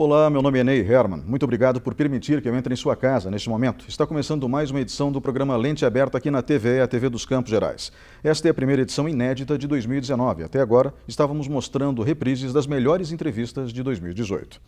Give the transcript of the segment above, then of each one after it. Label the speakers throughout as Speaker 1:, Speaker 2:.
Speaker 1: Olá, meu nome é Ney Herman. Muito obrigado por permitir que eu entre em sua casa neste momento. Está começando mais uma edição do programa Lente Aberta aqui na TVE, a TV dos Campos Gerais. Esta é a primeira edição inédita de 2019. Até agora, estávamos mostrando reprises das melhores entrevistas de 2018.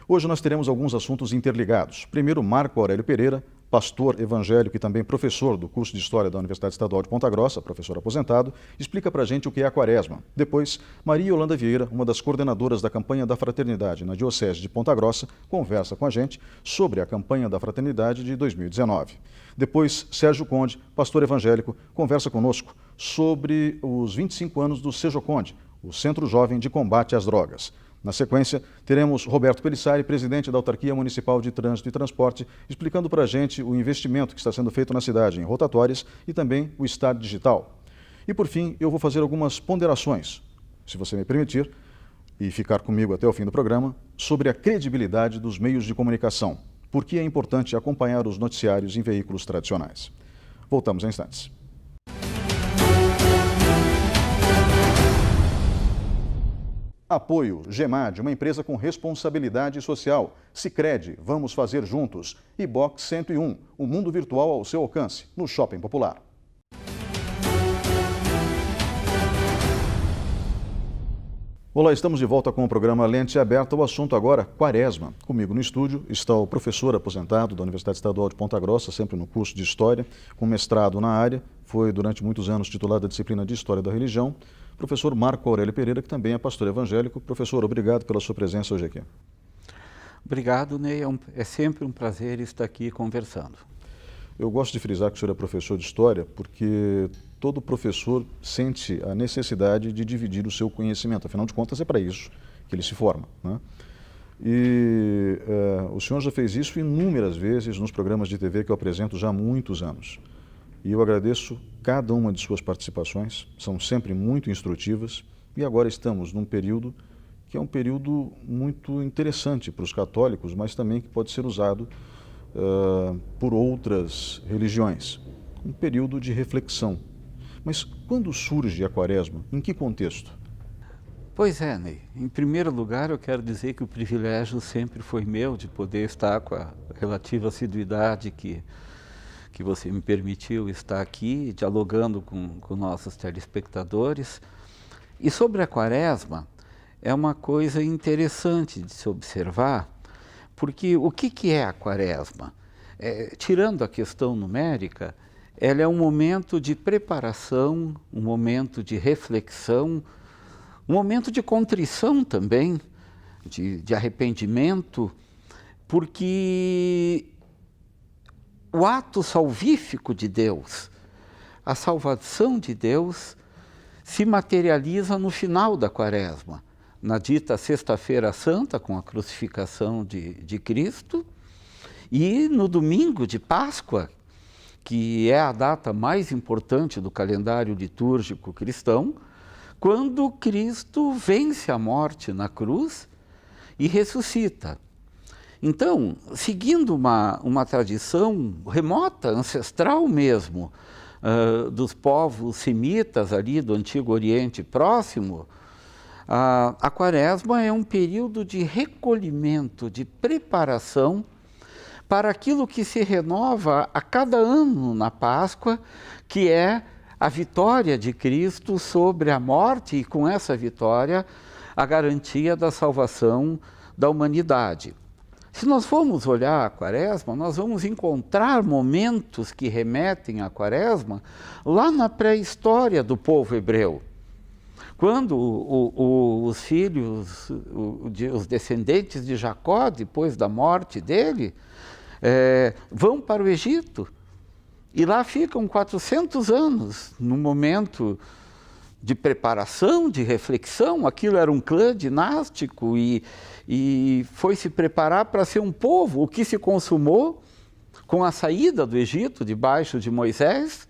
Speaker 1: Hoje nós teremos alguns assuntos interligados. Primeiro, Marco Aurélio Pereira, pastor evangélico e também professor do curso de História da Universidade Estadual de Ponta Grossa, professor aposentado, explica para a gente o que é a Quaresma. Depois, Maria Yolanda Vieira, uma das coordenadoras da campanha da Fraternidade na Diocese de Ponta Grossa, conversa com a gente sobre a campanha da Fraternidade de 2019. Depois, Sérgio Conde, pastor evangélico, conversa conosco sobre os 25 anos do Sejoconde, o Centro Jovem de Combate às Drogas. Na sequência, teremos Roberto Pelissari, presidente da Autarquia Municipal de Trânsito e Transporte, explicando para a gente o investimento que está sendo feito na cidade em rotatórias e também o Estado Digital. E por fim, eu vou fazer algumas ponderações, se você me permitir, e ficar comigo até o fim do programa, sobre a credibilidade dos meios de comunicação. Por que é importante acompanhar os noticiários em veículos tradicionais. Voltamos em instantes. Apoio Gemad, uma empresa com responsabilidade social. Sicredi, vamos fazer juntos. E Box 101, o mundo virtual ao seu alcance, no Shopping Popular. Olá, estamos de volta com o programa Lente Aberta. O assunto agora, Quaresma. Comigo no estúdio está o professor aposentado da Universidade Estadual de Ponta Grossa, sempre no curso de História, com mestrado na área. Foi durante muitos anos titular da disciplina de História da Religião. Professor Marco Aurélio Pereira, que também é pastor evangélico. Professor, obrigado pela sua presença hoje aqui.
Speaker 2: Obrigado, Ney. É sempre um prazer estar aqui conversando.
Speaker 1: Eu gosto de frisar que o senhor é professor de História porque todo professor sente a necessidade de dividir o seu conhecimento. Afinal de contas, é para isso que ele se forma, né? E o senhor já fez isso inúmeras vezes nos programas de TV que eu apresento já há muitos anos. E eu agradeço cada uma de suas participações, são sempre muito instrutivas. E agora estamos num período que é um período muito interessante para os católicos, mas também que pode ser usado por outras religiões. Um período de reflexão. Mas quando surge a Quaresma? Em que contexto?
Speaker 2: Pois é, Ney. Em primeiro lugar, eu quero dizer que o privilégio sempre foi meu de poder estar com a relativa assiduidade que você me permitiu estar aqui, dialogando com nossos telespectadores. E sobre a Quaresma, é uma coisa interessante de se observar, porque o que é a Quaresma? Tirando a questão numérica, ela é um momento de preparação, um momento de reflexão, um momento de contrição também, de arrependimento, porque o ato salvífico de Deus, a salvação de Deus, se materializa no final da Quaresma, na dita Sexta-feira Santa, com a crucificação de Cristo, e no domingo de Páscoa, que é a data mais importante do calendário litúrgico cristão, quando Cristo vence a morte na cruz e ressuscita. Então, seguindo uma tradição remota, ancestral mesmo, dos povos semitas ali do Antigo Oriente Próximo, a Quaresma é um período de recolhimento, de preparação para aquilo que se renova a cada ano na Páscoa, que é a vitória de Cristo sobre a morte e, com essa vitória, a garantia da salvação da humanidade. Se nós formos olhar a Quaresma, nós vamos encontrar momentos que remetem à Quaresma lá na pré-história do povo hebreu. Quando os filhos, os descendentes de Jacó, depois da morte dele, vão para o Egito e lá ficam 400 anos, num momento de preparação, de reflexão. Aquilo era um clã dinástico e foi se preparar para ser um povo, o que se consumou com a saída do Egito, debaixo de Moisés,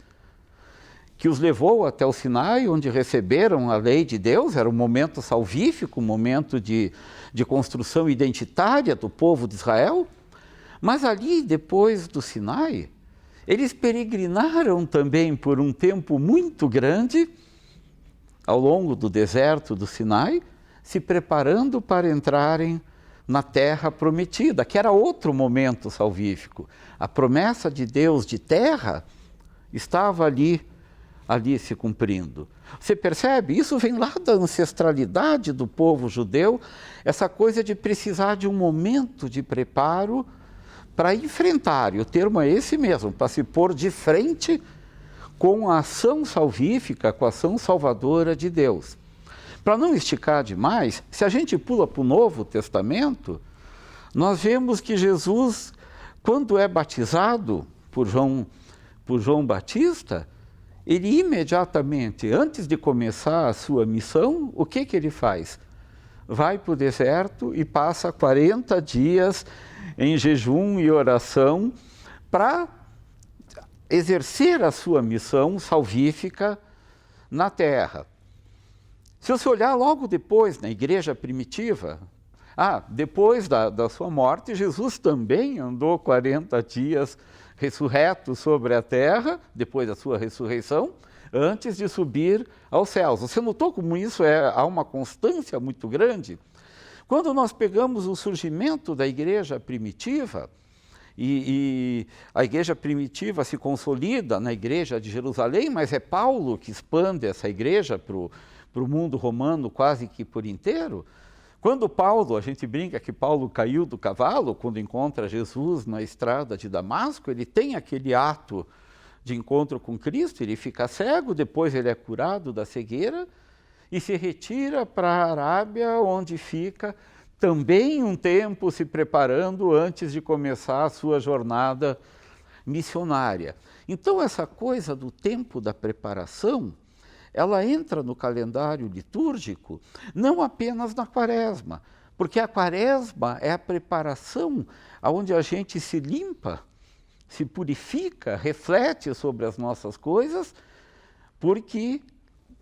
Speaker 2: que os levou até o Sinai, onde receberam a lei de Deus. Era um momento salvífico, um momento de construção identitária do povo de Israel. Mas ali, depois do Sinai, eles peregrinaram também por um tempo muito grande, ao longo do deserto do Sinai, se preparando para entrarem na terra prometida, que era outro momento salvífico. A promessa de Deus de terra estava ali se cumprindo. Você percebe? Isso vem lá da ancestralidade do povo judeu, essa coisa de precisar de um momento de preparo para enfrentar, e o termo é esse mesmo, para se pôr de frente com a ação salvífica, com a ação salvadora de Deus. Para não esticar demais, se a gente pula para o Novo Testamento, nós vemos que Jesus, quando é batizado por João Batista, ele imediatamente, antes de começar a sua missão, o que ele faz? Vai para o deserto e passa 40 dias em jejum e oração para exercer a sua missão salvífica na terra. Se você olhar logo depois, na igreja primitiva, depois da sua morte, Jesus também andou 40 dias ressurreto sobre a terra, depois da sua ressurreição, antes de subir aos céus. Você notou como isso há uma constância muito grande? Quando nós pegamos o surgimento da igreja primitiva, e a igreja primitiva se consolida na igreja de Jerusalém, mas é Paulo que expande essa igreja para o mundo romano quase que por inteiro. Quando Paulo, a gente brinca que Paulo caiu do cavalo, quando encontra Jesus na estrada de Damasco, ele tem aquele ato de encontro com Cristo, ele fica cego, depois ele é curado da cegueira e se retira para a Arábia, onde fica também um tempo se preparando antes de começar a sua jornada missionária. Então, essa coisa do tempo da preparação, ela entra no calendário litúrgico não apenas na Quaresma, porque a Quaresma é a preparação onde a gente se limpa, se purifica, reflete sobre as nossas coisas, porque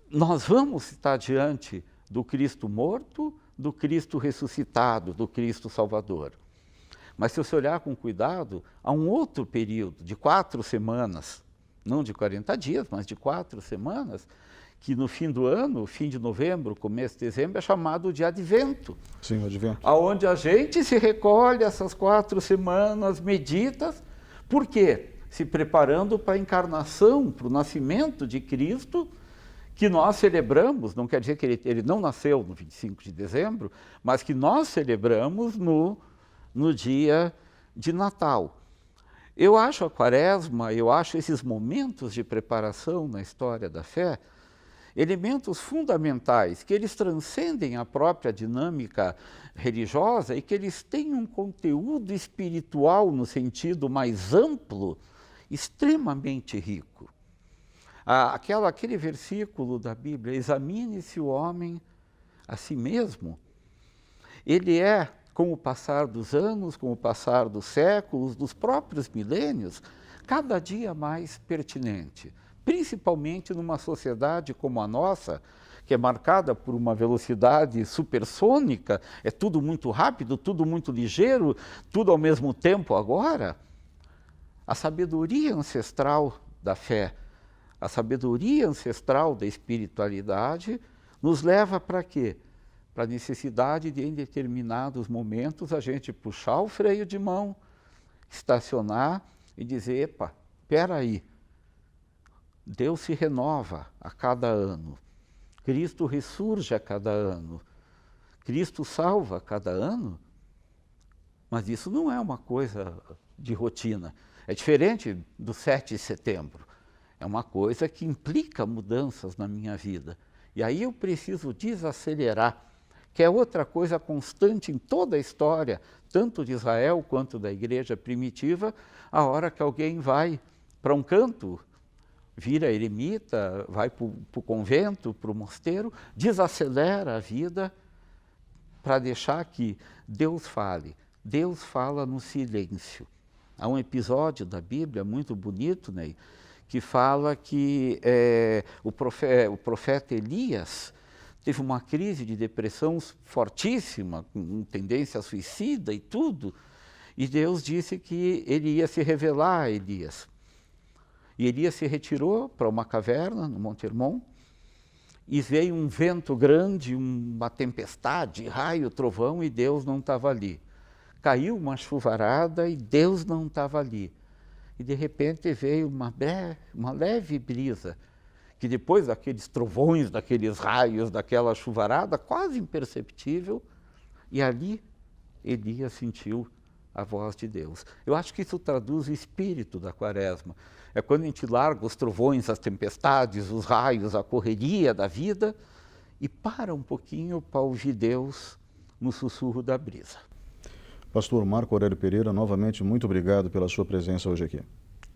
Speaker 2: nós vamos estar diante do Cristo morto, do Cristo ressuscitado, do Cristo Salvador. Mas se você olhar com cuidado, há um outro período de 4 semanas, não de 40 dias, mas de 4 semanas, que no fim do ano, fim de novembro, começo de dezembro, é chamado de Advento.
Speaker 1: Sim, o Advento.
Speaker 2: Onde a gente se recolhe essas 4 semanas, medita, por quê? Se preparando para a encarnação, para o nascimento de Cristo, que nós celebramos, não quer dizer que ele não nasceu no 25 de dezembro, mas que nós celebramos no dia de Natal. Eu acho a Quaresma, eu acho esses momentos de preparação na história da fé, elementos fundamentais, que eles transcendem a própria dinâmica religiosa e que eles têm um conteúdo espiritual, no sentido mais amplo, extremamente rico. Aquele versículo da Bíblia, examine-se o homem a si mesmo, ele é, com o passar dos anos, com o passar dos séculos, dos próprios milênios, cada dia mais pertinente, principalmente numa sociedade como a nossa, que é marcada por uma velocidade supersônica, é tudo muito rápido, tudo muito ligeiro, tudo ao mesmo tempo agora. A sabedoria ancestral da fé, a sabedoria ancestral da espiritualidade nos leva para quê? Para a necessidade de, em determinados momentos, a gente puxar o freio de mão, estacionar e dizer, epa, espera aí, Deus se renova a cada ano, Cristo ressurge a cada ano, Cristo salva a cada ano, mas isso não é uma coisa de rotina, é diferente do 7 de setembro. É uma coisa que implica mudanças na minha vida. E aí eu preciso desacelerar, que é outra coisa constante em toda a história, tanto de Israel quanto da igreja primitiva, a hora que alguém vai para um canto, vira eremita, vai para o convento, para o mosteiro, desacelera a vida para deixar que Deus fale. Deus fala no silêncio. Há um episódio da Bíblia muito bonito, Ney, que fala que o profeta Elias teve uma crise de depressão fortíssima, com tendência suicida e tudo, e Deus disse que ele ia se revelar a Elias. E Elias se retirou para uma caverna no Monte Hermon, e veio um vento grande, uma tempestade, raio, trovão, e Deus não estava ali. Caiu uma chuvarada e Deus não estava ali. E de repente veio uma leve brisa, que depois daqueles trovões, daqueles raios, daquela chuvarada, quase imperceptível, e ali Elias sentiu a voz de Deus. Eu acho que isso traduz o espírito da Quaresma. É quando a gente larga os trovões, as tempestades, os raios, a correria da vida e para um pouquinho para ouvir Deus no sussurro da brisa.
Speaker 1: Pastor Marco Aurélio Pereira, novamente muito obrigado pela sua presença hoje aqui.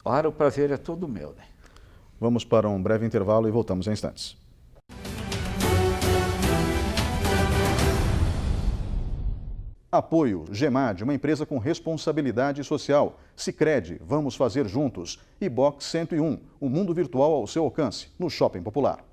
Speaker 2: Ora, o prazer é todo meu, né?
Speaker 1: Vamos para um breve intervalo e voltamos em instantes. Apoio Gemad, uma empresa com responsabilidade social. Sicredi, vamos fazer juntos. E Box 101, o mundo virtual ao seu alcance, no Shopping Popular.